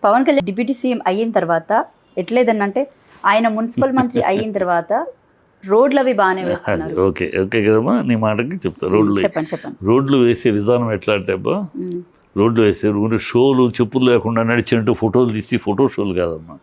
Pawan Kalyan deputy CM అయిన తర్వాత ఎట్లేదన్నంటే ఆయన మున్సిపల్ మంత్రి అయిన తర్వాత రోడ్లు అవి బాగానే వేస్తున్నారు. ఓకే ఓకే కదమ్మా, నీ మాటకి చెప్తా. చెప్పండి. రోడ్లు వేసే విధానం ఎట్లా అంటే అబ్బా, రోడ్లు వేసారు ఊరి షోలు చెప్పులు లేకుండా నడిచినట్టు ఫోటోలు తీసి ఫోటో షోలు కాదమ్మా.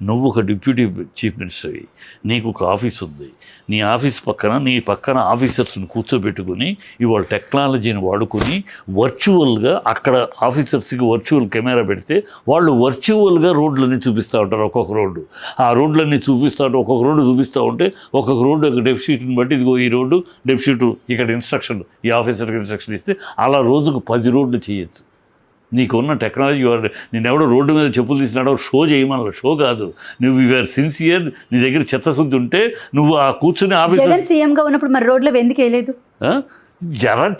నువ్వు ఒక డిప్యూటీ చీఫ్ మినిస్టర్వి, నీకు ఒక ఆఫీస్ ఉంది, నీ ఆఫీస్ నీ పక్కన ఆఫీసర్స్ని కూర్చోబెట్టుకుని ఇవాళ టెక్నాలజీని వాడుకుని వర్చువల్గా అక్కడ ఆఫీసర్స్కి వర్చువల్ కెమెరా పెడితే వాళ్ళు వర్చువల్గా రోడ్లన్నీ చూపిస్తూ ఉంటారు. ఒక్కొక్క రోడ్డు ఆ రోడ్లన్నీ చూపిస్తూ ఉంటే ఒక్కొక్క రోడ్డు చూపిస్తూ ఉంటే ఒక్కొక్క రోడ్డు డెఫిసిట్ని బట్టి ఇదిగో ఈ రోడ్డు డెఫిసిట్ ఇక్కడ ఇన్స్ట్రక్షన్, ఈ ఆఫీసర్కి ఇన్స్ట్రక్షన్ ఇస్తే అలా రోజుకు 10 రోడ్లు చేయొచ్చు. నీకున్న టెక్నాలజీ నేను ఎవడో రోడ్డు మీద చెప్పులు తీసినాడో షో చేయమన్నా, షో కాదు. నువ్వు యూఆర్ సిన్సియర్, నీ దగ్గర చిత్తశుద్ధి ఉంటే నువ్వు ఆ కూర్చుని ఆఫీస్. జగన్ సీఎంగా ఉన్నప్పుడు మరి రోడ్లు ఎందుకు వేయలేదు? జగన్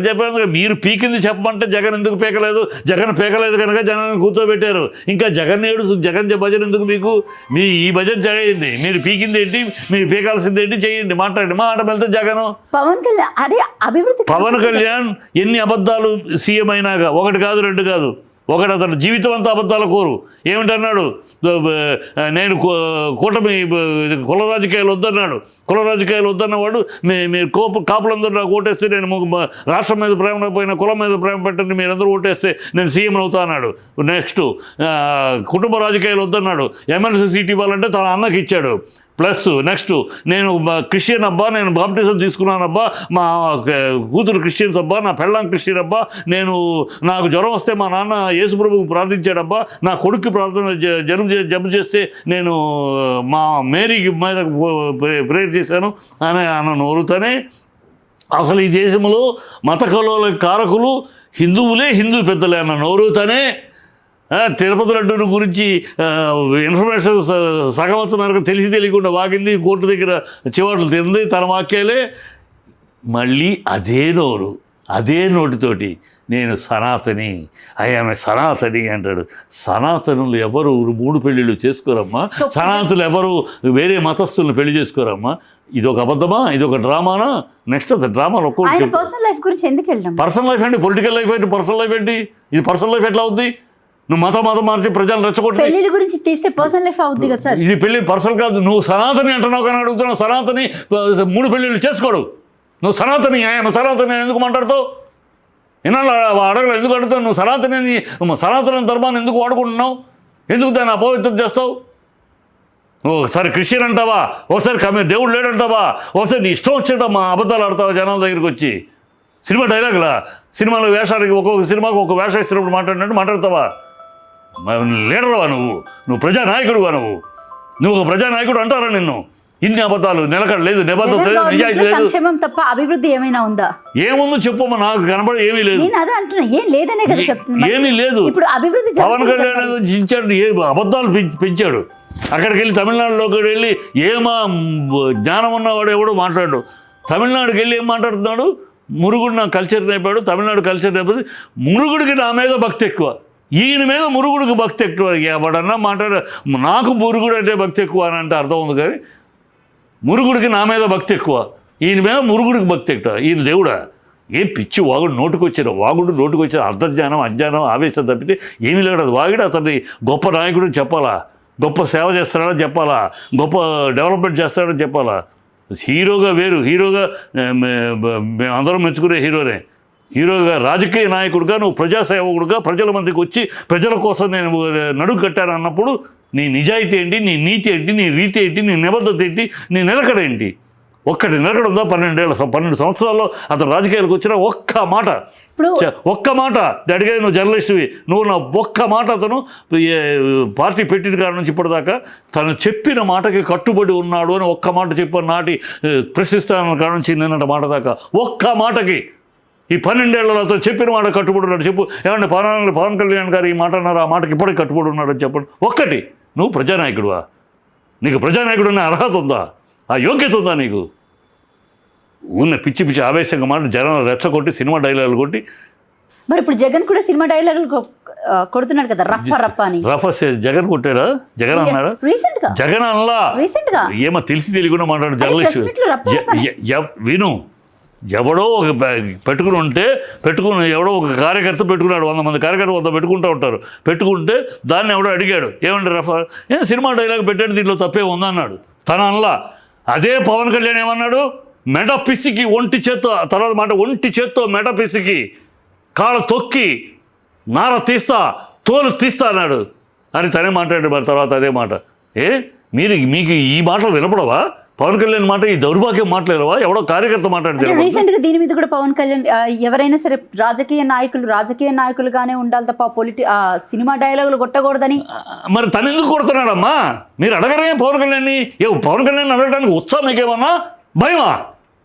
చెప్పాను. మీరు పీకింది చెప్పమంటే జగన్ ఎందుకు పీకలేదు? జగన్ పీకలేదు కనుక జగన్ కూర్చోబెట్టారు. ఇంకా జగన్ జగన్ భజన ఎందుకు మీకు? మీ ఈ భజన చేయండి. మీరు పీకింది ఏంటి, మీరు పీకాల్సింది ఏంటి చేయండి, మాట్లాడండి. మాట వెళ్తే జగన్ పవన్ కళ్యాణ్ అదే అభివృద్ధి. పవన్ కళ్యాణ్ ఎన్ని అబద్ధాలు సీఎం అయినాక, 1 కాదు 2 కాదు, ఒకటి అతను జీవితం అంతా అబద్ధాల కోరు. ఏమిటన్నాడు? నేను కూటమి కుల రాజకీయాలు వద్దన్నాడు. కుల రాజకీయాలు వద్దన్నవాడు మీరు కాపులందరూ నాకు ఓటేస్తే నేను రాష్ట్రం మీద ప్రేమ పోయిన కులం మీద ప్రేమ పెట్టండి, మీరందరూ ఓటేస్తే నేను సీఎం అవుతా అన్నాడు. నెక్స్ట్ కుటుంబ రాజకీయాలు వద్దన్నాడు. ఎమ్మెల్సీ సీట్ ఇవ్వాలంటే తన అన్నకి ఇచ్చాడు. ప్లస్ నెక్స్ట్ నేను క్రిస్టియన్ అబ్బా, నేను బాప్టిజం తీసుకున్నానబ్బా, మా కూతురు క్రిస్టియన్స్ అబ్బా, నా పెళ్ళాం క్రిస్టియన్ అబ్బా, నాకు జ్వరం వస్తే మా నాన్న యేసుప్రభుకు ప్రార్థించాడబ్బా, నా కొడుక్కి జబ్బు చేస్తే నేను మా మేరీకి మీద ప్రేయర్ చేశాను అని అన్న నోరుతోనే అసలు ఈ దేశంలో మత కలవల కారకులు హిందువులే, హిందూ పెద్దలే అన్న నోరుతోనే తిరుపతి లడ్డూని గురించి ఇన్ఫర్మేషన్ సగవత మేరకు తెలియకుండా వాగింది, కోర్టు దగ్గర చివాట్లు తింది, తన వాక్యాలే. మళ్ళీ అదే నోరు అదే నోటితోటి నేను సనాతని, ఆమె సనాతని అంటాడు. సనాతనులు ఎవరు 3 పెళ్ళిళ్ళు చేసుకోరమ్మా. సనాతనులు ఎవరు వేరే మతస్థులను పెళ్లి చేసుకోరమ్మా. ఇదొక అబద్ధమా? ఇదొక డ్రామానా? నెక్స్ట్ అది డ్రామాలు ఒక్కొక్కటి. పర్సనల్ లైఫ్ గురించి ఎందుకు వెళ్దాం? పర్సనల్ లైఫ్ ఏంటి, పొలిటికల్ లైఫ్ ఏంటి, పర్సనల్ లైఫ్ ఏంటి? ఇది పర్సనల్ లైఫ్ ఎట్లా అవుద్ది? నువ్వు మతం మార్చి ప్రజలు రెచ్చగొట్టి పెళ్లి గురించి తీస్తే పర్సనల్ లైఫ్ అవుద్ది కదా సార్. ఇది పెళ్లి పర్సనల్ కాదు. నువ్వు సనాతని అంటున్నావు కానీ అడుగుతున్నావు. సనాతని 3 పెళ్ళిళ్ళు చేసుకోడు. నువ్వు సనాతని సనాతని ఎందుకు మాట్లాడుతావు? ఇన్నాళ్ళు అడగలు ఎందుకు అడుగుతావు? నువ్వు సనాతన ధర్మాన్ని ఎందుకు వాడుకుంటున్నావు? ఎందుకు దాన్ని అపవిత్రం చేస్తావు? ఒకసారి క్రిస్టియన్ అంటావా, ఒకసారి దేవుడు లేడంటావా, ఒకసారి నీ ఇష్టం వచ్చేటమ్మా అబద్ధాలు ఆడతావా జనాల దగ్గరికి వచ్చి. సినిమా డైలాగులా, సినిమాలో వేషానికి ఒక్కొక్క సినిమాకి ఒక వేషం ఇచ్చినప్పుడు మాట్లాడినట్టు మాట్లాడతావా? లీడర్వా నువ్వు ప్రజానాయకుడువా? నువ్వు ఒక ప్రజానాయకుడు అంటారా నిన్ను? ఇన్ని అబద్ధాలు, నిలకడ లేదు, నిబద్ధత లేదు, నిజాయితీ లేదు. తప్ప అభివృద్ధి ఏమైనా ఉందా? ఏముందో చెప్పమ్మా, నాకు కనబడి ఏమీ లేదు. ఏమీ లేదు. పవన్ కళ్యాణ్ చించాడు, అబద్ధాలు పెంచాడు. అక్కడికి వెళ్ళి తమిళనాడులోకి వెళ్ళి ఏమా జ్ఞానం ఉన్నవాడు ఎవడో మాట్లాడు. తమిళనాడుకి వెళ్ళి ఏం మాట్లాడుతున్నాడు? మురుగుడు నా కల్చర్ నేర్పాడు, తమిళనాడు కల్చర్ నేర్పది. మురుగుడికి నా మీద భక్తి ఎక్కువ, ఈయన మీద మురుగుడికి భక్తి ఎక్కువ. ఎవడన్నా మాట్లాడు నాకు మురుగుడు అంటే భక్తి ఎక్కువ అని అంటే అర్థం ఉంది, కానీ మురుగుడికి నా మీద భక్తి ఎక్కువ, ఈయన మీద మురుగుడికి భక్తి ఎక్కువ. ఈయన దేవుడా? ఏ పిచ్చి వాగుడు నోటుకొచ్చారు, నోటుకొచ్చారు. అర్థజ్ఞానం అజ్ఞానం ఆవేశం తప్పితే ఏమీ లేడు. వాగుడు అతన్ని గొప్ప నాయకుడు చెప్పాలా, గొప్ప సేవ చేస్తాడని చెప్పాలా, గొప్ప డెవలప్మెంట్ చేస్తాడని చెప్పాలా. హీరోగా వేరు, హీరోగా మేము అందరం మెచ్చుకునే హీరోనే. హీరోగా రాజకీయ నాయకుడిగా నువ్వు ప్రజాసేవకుడుగా ప్రజల మధ్యకి వచ్చి ప్రజల కోసం నేను నడుగు కట్టాను అన్నప్పుడు నీ నిజాయితీ ఏంటి, నీ నీతి ఏంటి, నీ రీతి ఏంటి, నీ నిబద్ధత ఏంటి, నీ నిలకడ ఏంటి? ఒక్కటి నిలకడ ఉందా? 12 సంవత్సరాల్లో అతను రాజకీయాలకు వచ్చిన ఒక్క మాట అడిగేది. నువ్వు జర్నలిస్ట్వి, నువ్వు నా ఒక్క మాట అతను పార్టీ పెట్టిన కాడ నుంచి ఇప్పటిదాకా తను చెప్పిన మాటకి కట్టుబడి ఉన్నాడు అని ఒక్క మాట చెప్పాను. నాటి ప్రశ్నిస్తాను కాడ నుంచి నిన్నటి మాట దాకా ఒక్క మాటకి ఈ 12 ఏళ్లలో అతను చెప్పిన మాట కట్టుబడి ఉన్నాడు. చెప్పు ఏమంటే పవన్ కళ్యాణ్ గారు ఈ మాట అన్నారు, ఆ మాటకి ఇప్పటికి కట్టుబడి ఉన్నాడని చెప్పండి. ఒక్కటి. నువ్వు ప్రజానాయకుడువా? నీకు ప్రజానాయకుడు అనే అర్హత ఉందా? ఆ యోగ్యత ఉందా నీకు? ఉన్న పిచ్చి పిచ్చి ఆవేశంగా మాట జనాలు రెచ్చగొట్టి సినిమా డైలాగులు కొట్టి. మరి ఇప్పుడు జగన్ కూడా సినిమా డైలాగులు కొడుతున్నాడు కదా, రఫ అని. జగన్ కొట్టాడా? జగన్ అన్నాడా? జగన్ అనలా, ఏమో తెలిసి తెలియకుండా మాట్లాడు జర్నలిస్ట్. విను, ఎవడో ఒక పెట్టుకుని ఎవడో ఒక కార్యకర్త పెట్టుకున్నాడు, 100 మంది కార్యకర్త 100 పెట్టుకుంటూ ఉంటారు. పెట్టుకుంటే దాన్ని ఎవడో అడిగాడు, ఏమంటే రఫా సినిమా డైలాగ్ పెట్టాడు, దీంట్లో తప్పే ఉందన్నాడు. తన అనలా. అదే పవన్ కళ్యాణ్ ఏమన్నాడు, మెడ పిసికి ఒంటి చేత్తో, తర్వాత మాట ఒంటి చేత్తో మెడ పిసికి కాళ్ళు తొక్కి నార తీస్తా, తోలు తీస్తా అన్నాడు అని తనే మాట్లాడాడు. మరి తర్వాత అదే మాట. మీకు ఈ మాటలు వినపడవా? పవన్ కళ్యాణ్ మాట, ఈ దౌర్భాగ్యం మాట్లాడవా? ఎవడో కార్యకర్త మాట్లాడితే రీసెంట్ గా దీని మీద కూడా పవన్ కళ్యాణ్ ఎవరైనా సరే రాజకీయ నాయకులుగానే ఉండాలి తప్ప సినిమా డైలాగులు కొట్టకూడదని. మరి తను ఎందుకు కొడుతున్నాడమ్మా? మీరు అడగరే పవన్ కళ్యాణ్ని? పవన్ కళ్యాణ్ అడగడానికి ఉత్సాహం మీకేమన్నా భయమా?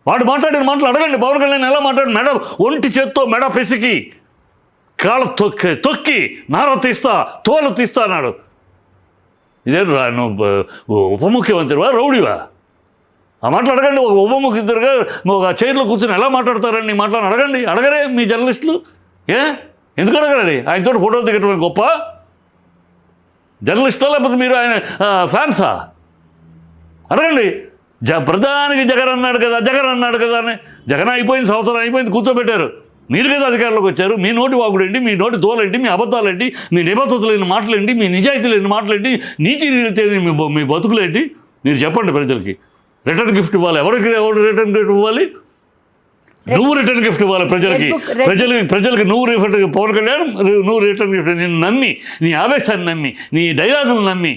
వాడు మాట్లాడిన మాటలు అడగండి. పవన్ కళ్యాణ్ ఎలా మాట్లాడి, మెడ ఒంటి చేత్తో మెడ పెసికి కాళ్ళ తొక్కి నార తీస్తా, తోలు తీస్తా అన్నాడు. ఇదే నువ్వు ఉప ముఖ్యమంత్రివా, రౌడీవా? ఆ మాటలు అడగండి. ఒక ఉప ముఖ్యమంత్రిగా ఒక చైర్లో కూర్చొని ఎలా మాట్లాడతారని మాటలను అడగండి. అడగరే మీ జర్నలిస్టులు? ఎందుకు అడగరండి? ఆయనతో ఫోటోలు దిగటం గొప్ప జర్నలిస్టా, లేకపోతే మీరు ఆయన ఫ్యాన్సా? అడగండి. ప్రధానికి జగన్ అన్నాడు కదా అని. జగన్ అయిపోయింది, సంవత్సరం అయిపోయింది, కూర్చోబెట్టారు. మీరు కదా అధికారంలోకి వచ్చారు. మీ నోటి వాగుడేంటి, మీ నోటి తోలేంటి, మీ అబద్ధాలేంటి, మీ నిబద్ధత లేని మాటలేంటి, మీ నిజాయితీ లేని మాటలేంటి, నీతి మీ బతుకులేంటి? మీరు చెప్పండి ప్రజలకి. రిటర్న్ గిఫ్ట్ ఇవ్వాలి. ఎవరు రిటర్న్ గిఫ్ట్ ఇవ్వాలి? నువ్వు రిటర్న్ గిఫ్ట్ ఇవ్వాలి ప్రజలకి నువ్వు పవన్ కళ్యాణ్ నువ్వు రిటర్న్ గిఫ్ట్. నేను నమ్మి, నీ ఆవేశాన్ని నమ్మి, నీ డైలాగులు నమ్మి,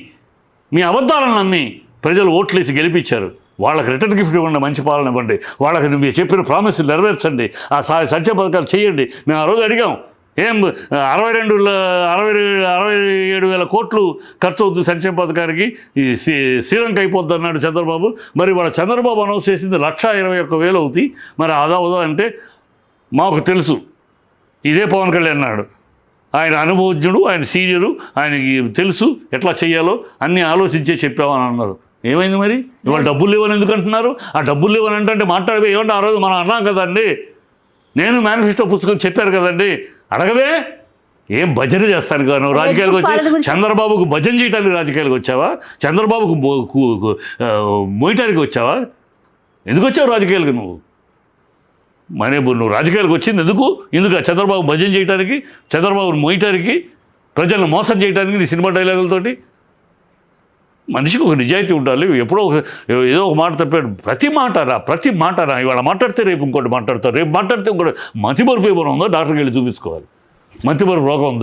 మీ అబద్ధాలను నమ్మి ప్రజలు ఓట్లేసి గెలిపించారు. వాళ్ళకి రిటర్న్ గిఫ్ట్ ఇవ్వండి, మంచి పాలన ఇవ్వండి. వాళ్ళకి మీరు చెప్పిన ప్రామిస్లు నెరవేర్చండి, ఆ సంక్షేమ పథకాలు చేయండి. మేము ఆ రోజు అడిగాం, 67,000 కోట్లు ఖర్చు అవుతుంది సంక్షేమ పథకానికి, ఈ శ్రీలంక అయిపోద్ది అన్నాడు చంద్రబాబు. మరి వాళ్ళ చంద్రబాబు అనౌన్స్ చేసింది 1,21,000 అవుతాయి. మరి అదా అంటే మాకు తెలుసు. ఇదే పవన్ కళ్యాణ్ అన్నాడు. ఆయన అనుభవజ్ఞుడు, ఆయన సీనియరు, ఆయనకి తెలుసు ఎట్లా చేయాలో అన్నీ ఆలోచించే చెప్పామని అన్నారు. ఏమైంది మరి? ఇవాళ డబ్బులు లేవని ఎందుకు అంటున్నారు? ఆ డబ్బులు లేవని అంటే మాట్లాడవే. ఏమంటే ఆ రోజు మనం అన్నాం కదండి, నేను మేనిఫెస్టో పుస్తకం చెప్పారు కదండి. అడగవే. ఏం భజన చేస్తాను కదా నువ్వు రాజకీయాలకు వచ్చి? చంద్రబాబుకు భజన చేయడానికి రాజకీయాలకు వచ్చావా? చంద్రబాబుకు మోయటానికి వచ్చావా? ఎందుకు వచ్చావు రాజకీయాలకు నువ్వు? నువ్వు రాజకీయాలకు వచ్చింది ఎందుకు? చంద్రబాబు భజన చేయడానికి, చంద్రబాబును మోయటానికి, ప్రజలను మోసం చేయడానికి నీ సినిమా డైలాగులతోటి. మనిషికి ఒక నిజాయితీ ఉండాలి. ఎప్పుడో ఏదో ఒక మాట తప్పాడు. ప్రతి మాట రా. ఇవాళ మాట్లాడితే రేపు ఇంకోటి మాట్లాడతారు, రేపు మాట్లాడితే ఇంకోటి. మతిమరుపు ఏమైనా ఉందో డాక్టర్కి వెళ్ళి చూపించుకోవాలి. మతిమరుపు రోగం ఉందా?